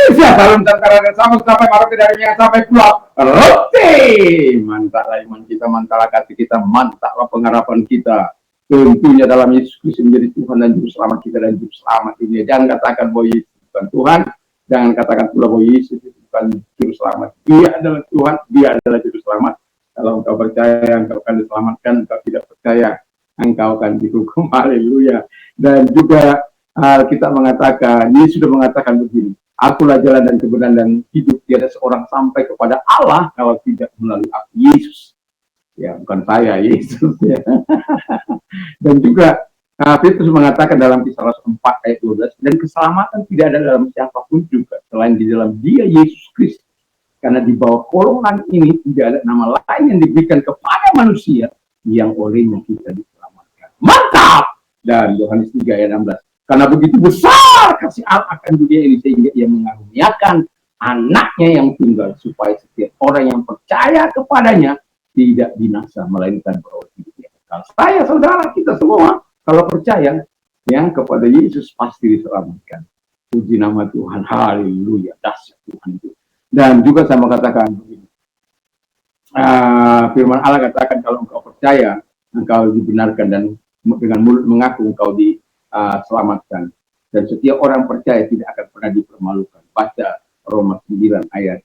Indonesia dalam tentara sampai maroke dari yang sampai pulau roti. Mantaplah iman kita, mantaplah kasih kita, mantaplah pengharapan kita. Tentunya dalam Yesus Kristus menjadi Tuhan dan Juru Selamat kita dan Juru Selamat ini. Jangan katakan bahwa Yesus bukan Tuhan. Jangan katakan pula bahwa Yesus itu bukan Juru Selamat. Dia adalah Tuhan, Dia adalah Juru Selamat. Kalau engkau percaya, engkau akan diselamatkan. Engkau tidak percaya, engkau akan dihukum. Haleluya. Dan juga kita mengatakan, Yesus sudah mengatakan begini, akulah jalan dan kebenaran dan hidup. Tiada seorang sampai kepada Allah kalau tidak melalui aku, Yesus. Ya, bukan saya, Yesus. Ya. Dan juga Petrus mengatakan dalam Kisah Rasul 4 ayat 12, dan keselamatan tidak ada dalam siapapun juga selain di dalam Dia Yesus Kristus. Karena di bawah kolongan ini tidak ada nama lain yang diberikan kepada manusia yang olehnya kita diselamatkan. Mantap! Dan Yohanes 3 ayat 16. Karena begitu besar kasih Allah akan dunia ini sehingga Ia mengaruniakan anaknya yang tunggal supaya setiap orang yang percaya kepadanya tidak binasa melainkan beroleh hidup yang kekal. Saya, saudara, kita semua kalau percaya yang kepada Yesus pasti diselamatkan. Puji nama Tuhan, haleluya, dahsyat Tuhan itu. Dan juga saya mau katakan begini, firman Allah katakan kalau engkau percaya, engkau dibenarkan dan dengan mulut mengaku engkau diselamatkan. Dan setiap orang percaya tidak akan pernah dipermalukan. Baca Roma 9 ayat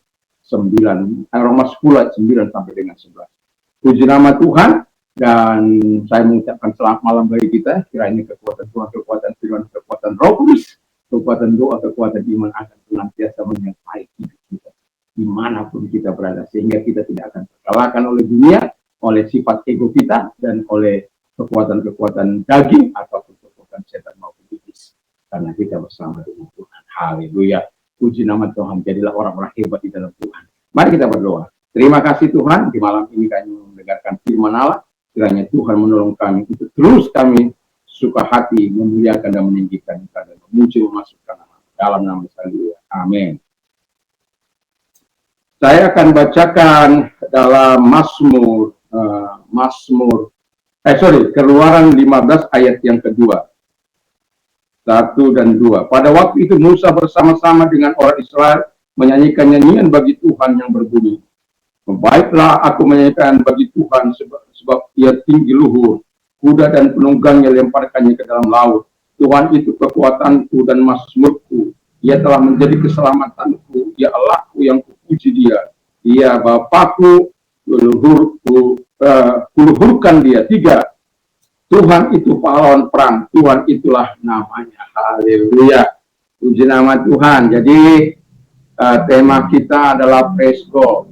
9, Roma 10 ayat 9 sampai dengan 11. Puji nama Tuhan, dan saya mengucapkan selamat malam bagi kita. Kiranya kekuatan Tuhan, kekuatan firman, kekuatan Roh Kudus, kekuatan doa, kekuatan iman akan senantiasa menyertai hidup kita dimanapun kita berada, sehingga kita tidak akan terkalahkan oleh dunia, oleh sifat ego kita, dan oleh kekuatan-kekuatan daging ataupun kekuatan setan maupun iblis. Karena kita bersama dengan Tuhan. Haleluya. Puji nama Tuhan. Jadilah orang-orang hebat di dalam Tuhan. Mari kita berdoa. Terima kasih Tuhan, di malam ini kami mendengarkan firman Allah. Kiranya Tuhan menolong kami untuk terus kami suka hati memuliakan dan meninggikan dan memuji memasukkan nama dalam nama Tuhan. Amin. Saya akan bacakan dalam Keluaran 15 ayat yang kedua. 1 dan 2. Pada waktu itu Musa bersama-sama dengan orang Israel menyanyikan nyanyian bagi Tuhan yang berbunyi, baiklah aku menyanyikan bagi Tuhan sebab Ia tinggi luhur, kuda dan penunggangnya lemparkannya ke dalam laut. Tuhan itu kekuatanku dan mazmurku, Ia telah menjadi keselamatanku, Ia Allahku yang kupuji Dia, Ia Bapakku, kuluhurkan Dia. 3. Tuhan itu pahlawan perang, Tuhan itulah namanya. Haleluya. Puji nama Tuhan. Jadi tema kita adalah praise God.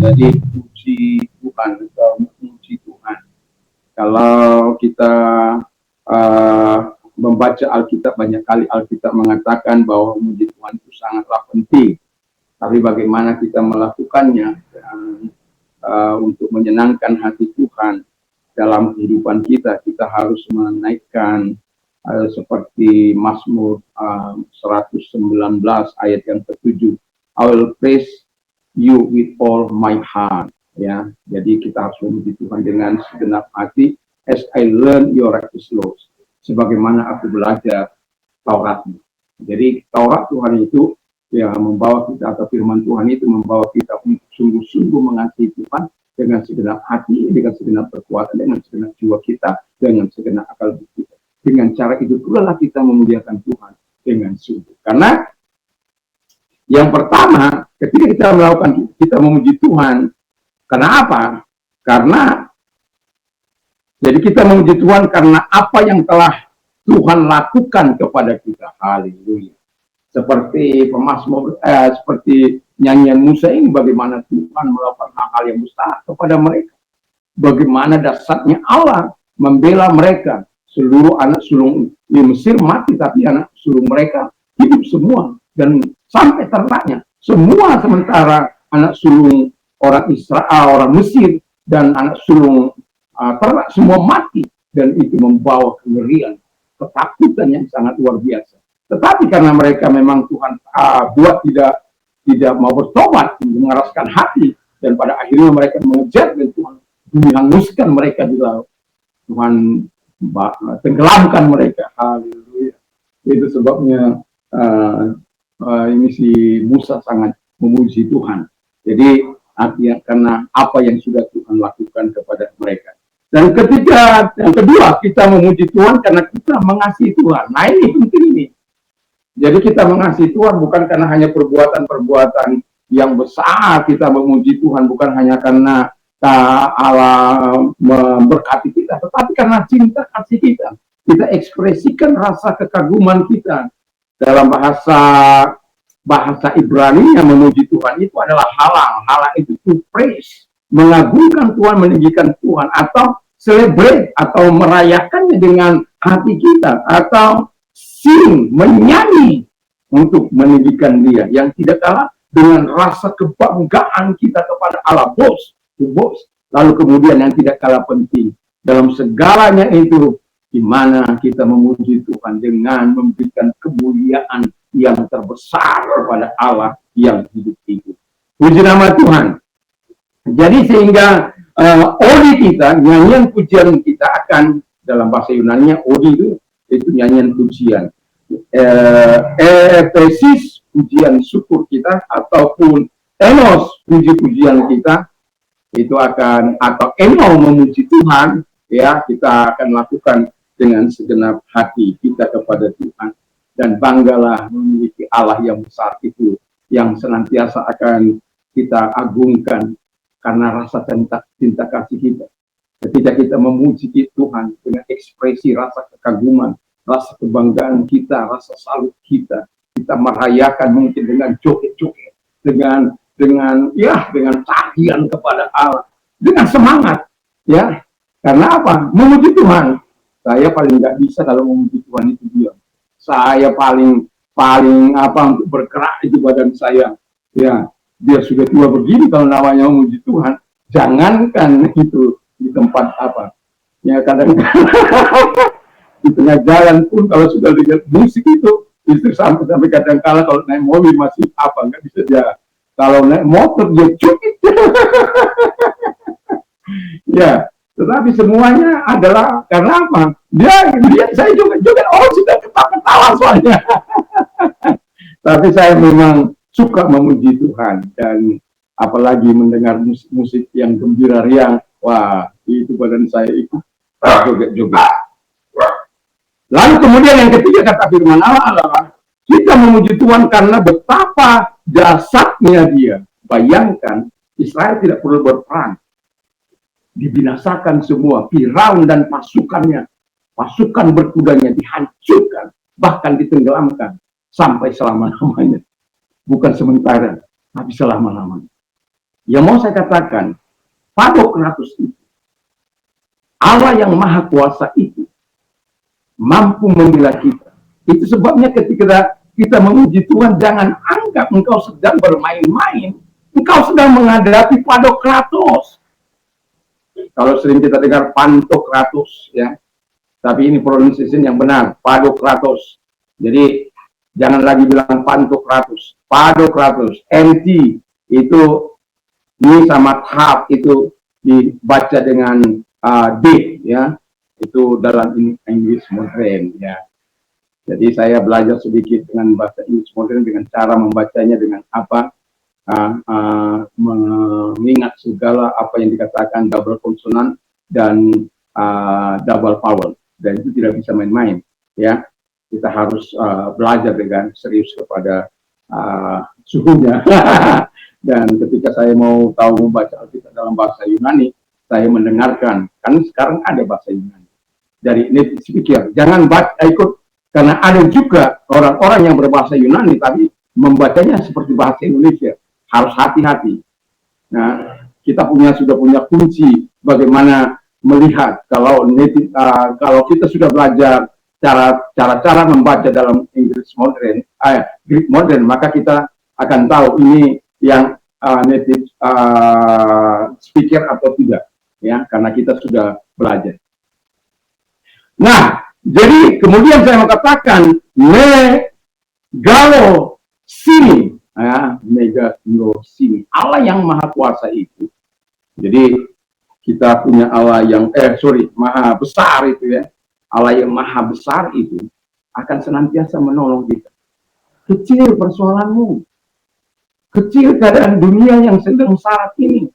Jadi puji Tuhan atau memuji Tuhan. Kalau kita membaca Alkitab, banyak kali Alkitab mengatakan bahwa memuji Tuhan itu sangatlah penting. Tapi bagaimana kita melakukannya untuk menyenangkan hati Tuhan dalam kehidupan kita, kita harus menaikkan seperti Mazmur 119 ayat yang ke-7. I will praise you with all my heart. Ya, jadi kita harus memuji Tuhan dengan segenap hati. As I learn your righteous laws, sebagaimana aku belajar Tauratmu. Jadi Taurat Tuhan itu ya membawa kita, atau firman Tuhan itu membawa kita untuk sungguh-sungguh mengasihi Tuhan dengan segenap hati, dengan segenap kekuatan, dengan segenap jiwa kita, dengan segenap akal kita. Dengan cara itu pula kita memuliakan Tuhan dengan sungguh. Karena yang pertama, ketika kita memuji Tuhan, karena apa? Karena jadi kita memuji Tuhan karena apa yang telah Tuhan lakukan kepada kita. Haleluya. Seperti pemazmur, seperti nyanyian Musa ini, bagaimana Tuhan melakukan hal-hal yang besar kepada mereka. Bagaimana dahsyatnya Allah membela mereka. Seluruh anak sulung di Mesir mati, tapi anak sulung mereka hidup semua. Dan sampai ternaknya. Semua, sementara anak sulung orang Israel, orang Mesir, dan anak sulung ternak semua mati. Dan itu membawa kengerian, ketakutan yang sangat luar biasa. Tetapi karena mereka memang Tuhan buat tidak mau bertobat, mengeraskan hati, dan pada akhirnya mereka mengejar dan Tuhan menghanguskan mereka di laut. Tuhan tenggelamkan mereka. Haleluya. Itu sebabnya ini si Musa sangat memuji Tuhan. Jadi artinya karena apa yang sudah Tuhan lakukan kepada mereka. Dan ketiga, yang kedua, kita memuji Tuhan karena kita mengasihi Tuhan. Nah ini penting ini. Jadi kita mengasihi Tuhan bukan karena hanya perbuatan-perbuatan yang besar kita memuji Tuhan, bukan hanya karena Allah memberkati kita, tetapi karena cinta kasih kita. Kita ekspresikan rasa kekaguman kita. Dalam bahasa Ibrani yang memuji Tuhan itu adalah halal. Halal itu to praise, mengagungkan Tuhan, meninggikan Tuhan, atau celebrate, atau merayakannya dengan hati kita, atau sing, menyanyi untuk meninggikan Dia, yang tidak kalah dengan rasa kebanggaan kita kepada Allah, bos. Lalu kemudian yang tidak kalah penting dalam segalanya itu, di mana kita memuji Tuhan dengan memberikan kemuliaan yang terbesar kepada Allah yang hidup. Puji nama Tuhan. Jadi sehingga odi kita, nyanyian pujian kita akan, dalam bahasa Yunani odi itu nyanyian pujian. Efesis pujian syukur kita, ataupun enos puji-pujian kita itu akan, atau eno memuji Tuhan, ya, kita akan lakukan dengan segenap hati kita kepada Tuhan. Dan banggalah memiliki Allah yang besar itu, yang senantiasa akan kita agungkan karena rasa cinta kasih kita. Ketika kita memuji Tuhan dengan ekspresi rasa kekaguman, rasa kebanggaan kita, rasa salut kita, kita merayakan mungkin dengan joget-joget, dengan tarian kepada Allah, dengan semangat, ya. Karena apa? Memuji Tuhan. Saya paling nggak bisa kalau memuji Tuhan itu diam. Saya paling untuk bergerak itu badan saya. Ya, dia sudah tua begini kalau namanya memuji Tuhan. Jangankan itu di tempat apa. Ya, kadang-kadang di tengah jalan pun kalau sudah dengar musik itu sampai kadang-kala kalau naik mobil masih nggak bisa jalan. Kalau naik motor dia cukit. Ya, tetapi semuanya adalah karena apa? Dia lihat saya juga sudah ketawa soalnya. Tapi saya memang suka memuji Tuhan, dan apalagi mendengar musik yang gembira riang, wah, itu badan saya ikut joget-joget. Lalu kemudian yang ketiga kata firman Allah adalah kita memuji Tuhan karena betapa dahsyatnya Dia. Bayangkan, Israel tidak perlu berperang. Dibinasakan semua, Firaun dan pasukannya, pasukan berkudanya dihancurkan, bahkan ditenggelamkan sampai selama-lamanya. Bukan sementara, tapi selama-lamanya. Yang mau saya katakan, Pantokratus itu, Allah yang maha kuasa itu, mampu membela kita. Itu sebabnya ketika kita memuji Tuhan, jangan anggap engkau sedang bermain-main. Engkau sedang menghadapi Pantokratus. Kalau sering kita dengar Pantokratus, ya, tapi ini pronunciation yang benar, Pantokratus. Jadi jangan lagi bilang Pantokratus, Pantokratus. MT itu ini sama tab itu dibaca dengan D, ya. Itu dalam English Modern, ya. Jadi saya belajar sedikit dengan bahasa English Modern dengan cara membacanya dengan apa? Mengingat segala apa yang dikatakan double konsonan dan double vowel, dan itu tidak bisa main-main, ya. Kita harus belajar dengan serius kepada suhunya. Dan ketika saya mau tahu membaca Alkitab dalam bahasa Yunani, saya mendengarkan, kan sekarang ada bahasa Yunani dari native speaker. Jangan ikut, karena ada juga orang-orang yang berbahasa Yunani tapi membacanya seperti bahasa Indonesia. Harus hati-hati. Nah, kita sudah punya kunci bagaimana melihat kalau kita sudah belajar cara membaca dalam English Modern, Greek Modern, maka kita akan tahu ini yang native speaker atau tidak, ya, karena kita sudah belajar. Nah, jadi kemudian saya mau katakan megalo sini. Sini, Allah yang maha kuasa itu. Jadi kita punya Allah yang maha besar itu, ya. Allah yang maha besar itu akan senantiasa menolong kita. kecil persoalanmu, kecil keadaan dunia yang sedang saat ini,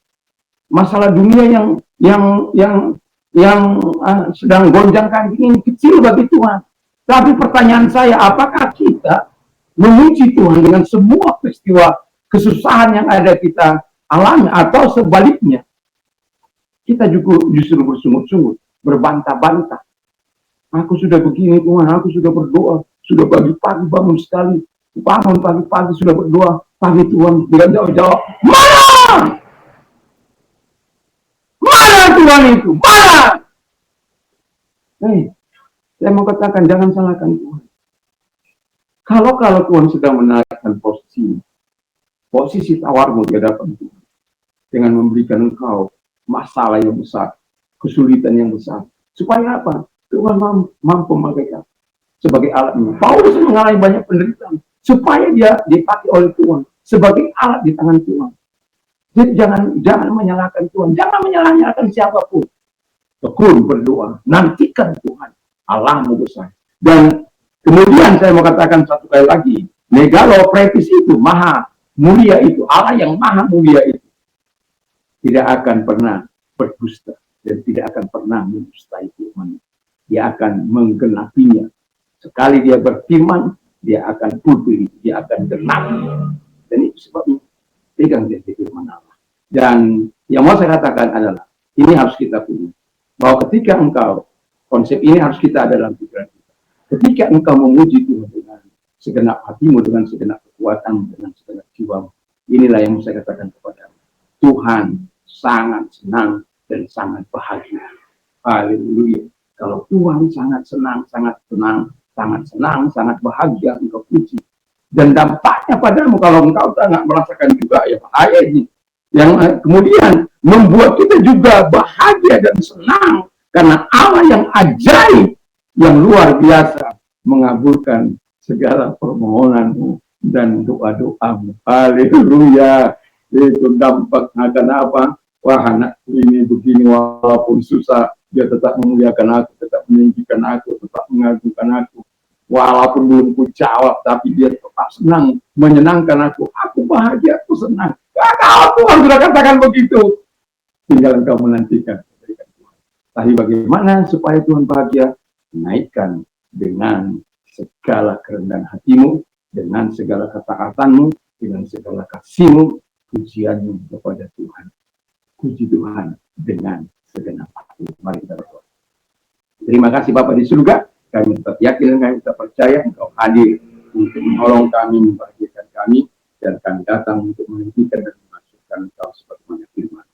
masalah dunia yang sedang gonjang ini kecil bagi Tuhan. Tapi pertanyaan saya, apakah kita memuji Tuhan dengan semua peristiwa kesusahan yang ada kita alami, atau sebaliknya kita juga justru bersungut-sungut, berbantah-bantah. Aku sudah begini Tuhan, aku sudah berdoa, sudah pagi-pagi bangun sekali, bangun pagi-pagi sudah berdoa, pagi Tuhan tidak jawab-jawab. Mana? Mana Tuhan itu? Mana? Saya mau katakan, jangan salahkan Tuhan. Kalau Tuhan sedang menaikkan posisi tawarmu di hadapan Tuhan, dengan memberikan engkau masalah yang besar, kesulitan yang besar, supaya apa? Tuhan mampu memakai sebagai alatnya. Paulus mengalami banyak penderitaan supaya dia dipakai oleh Tuhan sebagai alat di tangan Tuhan. Jadi jangan menyalahkan Tuhan, jangan menyalahkan siapapun. Tekun berdoa, nantikan Tuhan, Allahmu besar. Dan kemudian saya mau katakan satu kali lagi, megalopretis itu, maha mulia itu, Allah yang maha mulia itu tidak akan pernah berdusta dan tidak akan pernah mendustai Tuhan. Dia akan menggenapinya. Sekali dia berfirman, dia akan putih, dia akan genapi. Dan itu sebabnya pegang dia firman Allah. Dan yang mau saya katakan adalah, ini harus kita punya. Bahwa ketika engkau, konsep ini harus kita ada dalam pikiran kita. Ketika engkau memuji Tuhan dengan segenap hatimu, dengan segenap kekuatan, dengan segenap jiwamu, inilah yang saya katakan kepada Tuhan sangat senang dan sangat bahagia. Haleluya. Kalau Tuhan sangat senang, sangat tenang, sangat senang, sangat bahagia, engkau puji. Dan dampaknya padamu kalau engkau tak merasakan juga ya bahaya ini. Yang kemudian membuat kita juga bahagia dan senang karena Allah yang ajaib, yang luar biasa mengabulkan segala permohonanmu dan doa-doamu. Haleluya. Itu dampak akan apa? Wah, anakku ini begini, walaupun susah, dia tetap memuliakan aku, tetap meninggikan aku, tetap mengagungkan aku. Walaupun belum ku jawab, tapi dia tetap senang, menyenangkan aku. Aku bahagia, aku senang. Kalau Tuhan sudah katakan begitu, tinggal engkau menantikan. Tapi bagaimana supaya Tuhan bahagia? Naikkan dengan segala kerendahan hatimu, dengan segala ketaatanmu, dengan segala kasihmu, pujianmu kepada Tuhan. Puji Tuhan dengan segenap hati. Mari kita berdoa. Terima kasih Bapa di surga. Kami tetap yakin dan kami tetap percaya Engkau hadir untuk menolong kami, membahagiakan kami, dan kami datang untuk menghentikan dan memasukkan Engkau sebagaimana firman.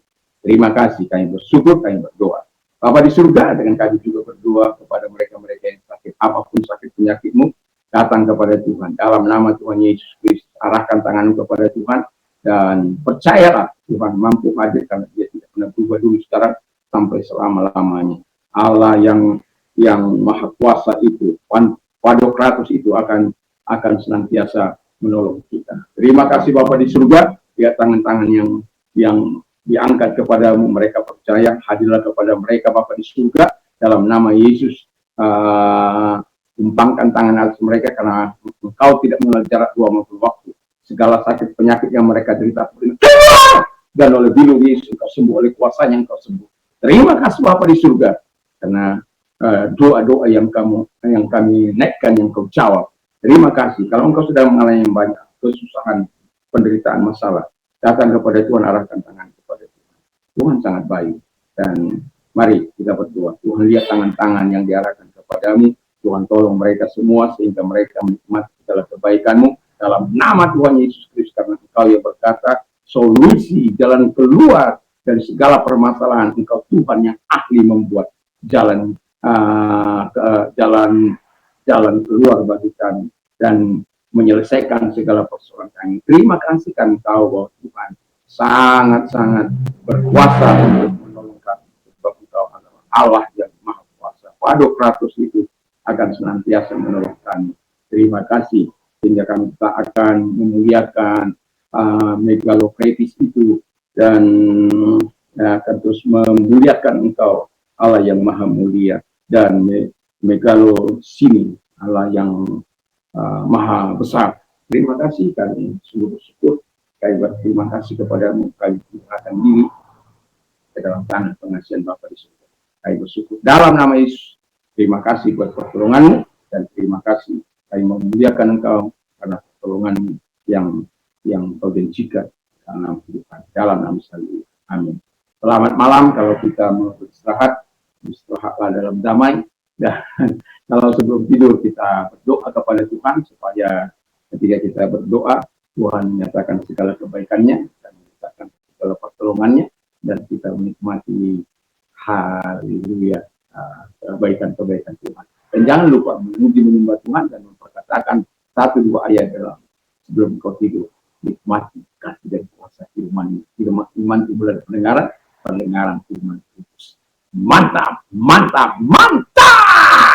Terima kasih, kami bersyukur, kami berdoa. Bapa di surga, dengan kami juga berdoa kepada mereka-mereka yang sakit, apapun sakit penyakitmu, datang kepada Tuhan. Dalam nama Tuhan Yesus Kristus, arahkan tanganmu kepada Tuhan, dan percayalah Tuhan mampu hadir karena dia tidak pernah berubah dulu sekarang sampai selama-lamanya. Allah yang maha kuasa itu, Padokratus itu akan senantiasa menolong kita. Terima kasih Bapa di surga, lihat tangan-tangan yang diangkat kepadamu, mereka percaya, hadirlah kepada mereka Bapa di surga, dalam nama Yesus. Tumpangkan tangan atas mereka karena Engkau tidak mengenal jarak dua maupun waktu. Segala sakit penyakit yang mereka derita dan oleh bilu Yesus Engkau sembuh, oleh kuasanya Engkau sembuh. Terima kasih Bapa di surga karena doa-doa yang kami naikkan, yang Kau jawab. Terima kasih. Kalau Engkau sudah mengalami yang banyak kesusahan, penderitaan, masalah, datang kepada Tuhan, arahkan tangan kepada Tuhan. Tuhan sangat baik. Dan mari kita berdoa. Tuhan lihat tangan-tangan yang diarahkan kepadamu. Tuhan tolong mereka semua sehingga mereka menikmati segala kebaikan-Mu. Dalam nama Tuhan Yesus Kristus, karena Engkau yang berkata, solusi, jalan keluar dari segala permasalahan, Engkau Tuhan yang ahli membuat jalan keluar bagi kami dan menyelesaikan segala persoalan kami. Terima kasih kami tahu bahwa Tuhan sangat-sangat berkuasa untuk menolong kami, sebab Engkau adalah Allah yang maha kuasa. Padokratus itu akan senantiasa menolong kami. Terima kasih, sehingga kami tak akan memuliakan megalopretis itu dan akan terus memuliakan Engkau, Allah yang maha mulia, dan megalosini, Allah yang maha besar. Terima kasih, kami sungguh bersyukur. Kami berterima kasih kepadamu, kami menyerahkan diri ke dalam tanah pengasihan Bapa di surga. Kami bersyukur dalam nama Yesus. Terima kasih buat pertolonganmu, dan terima kasih kami memuliakan Engkau karena pertolonganmu yang kau janjikan dalam kehidupan, dalam nama Yesus. Amin. Selamat malam. Kalau kita mau beristirahat, istirahatlah dalam damai. Dan kalau sebelum tidur kita berdoa kepada Tuhan supaya ketika kita berdoa, Tuhan menyatakan segala kebaikannya dan menyatakan segala pertolongannya, dan kita menikmati haleluya kebaikan-kebaikan Tuhan. Dan jangan lupa memuji menyembah Tuhan dan memperkatakan 1-2 ayat dalam sebelum kau tidur. Nikmati kasih dan kuasa firman, iman timbul dari pendengaran firman Kristus. Mantap, mantap, mantap.